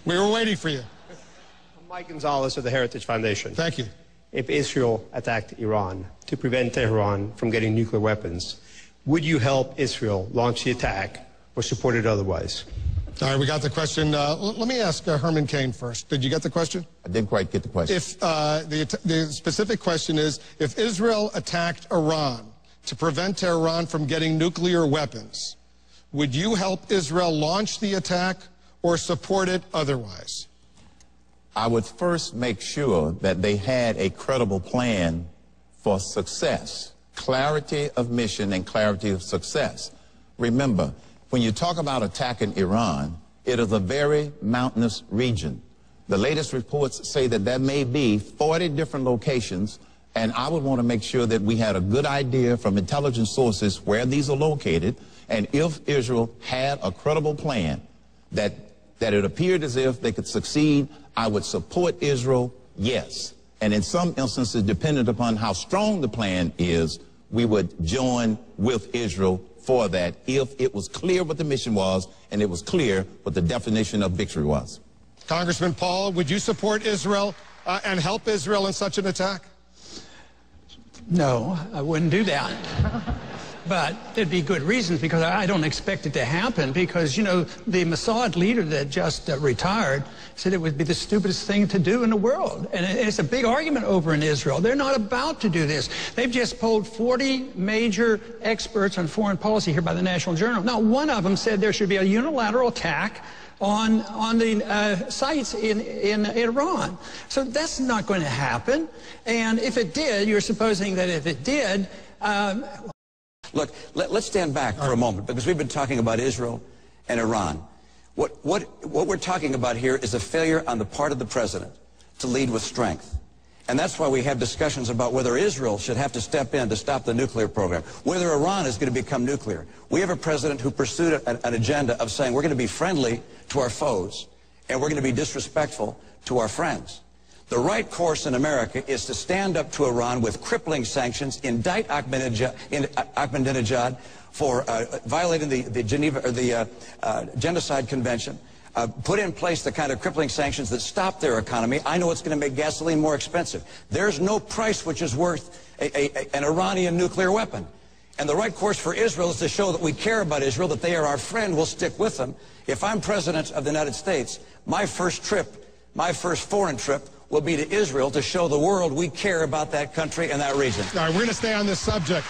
We were waiting for you. Mike Gonzalez of the Heritage Foundation. Thank you. If Israel attacked Iran to prevent Tehran from getting nuclear weapons, would you help Israel launch the attack or support it otherwise? All right, we got the question. Let me ask Herman Cain first. Did you get the question? I didn't quite get the question. If the specific question is, if Israel attacked Iran to prevent Tehran from getting nuclear weapons, would you help Israel launch the attack or support it otherwise? I would first make sure that they had a credible plan for success, clarity of mission and clarity of success. Remember, when you talk about attacking Iran, it is a very mountainous region. The latest reports say that there may be 40 different locations, and I would want to make sure that we had a good idea from intelligence sources where these are located, and if Israel had a credible plan that it appeared as if they could succeed, I would support Israel, yes. And in some instances, dependent upon how strong the plan is, we would join with Israel for that if it was clear what the mission was and it was clear what the definition of victory was. Congressman Paul, would you support Israel and help Israel in such an attack? No, I wouldn't do that. But there'd be good reasons, because I don't expect it to happen, because, you know, the Mossad leader that just retired said it would be the stupidest thing to do in the world. And it's a big argument over in Israel. They're not about to do this. They've just polled 40 major experts on foreign policy here by the National Journal. Now, one of them said there should be a unilateral attack on the sites in Iran. So that's not going to happen. And if it did, you're supposing that if it did... Look, let's stand back for a moment, because we've been talking about Israel and Iran. What we're talking about here is a failure on the part of the president to lead with strength. And that's why we have discussions about whether Israel should have to step in to stop the nuclear program, whether Iran is going to become nuclear. We have a president who pursued an agenda of saying we're going to be friendly to our foes and we're going to be disrespectful to our friends. The right course in America is to stand up to Iran with crippling sanctions, indict Ahmadinejad for violating the Geneva or the Genocide Convention, put in place the kind of crippling sanctions that stop their economy. I know it's going to make gasoline more expensive. There's no price which is worth an Iranian nuclear weapon. And the right course for Israel is to show that we care about Israel, that they are our friend, we'll stick with them. If I'm president of the United States, my first foreign trip, will be to Israel to show the world we care about that country and that region. All right, we're going to stay on this subject.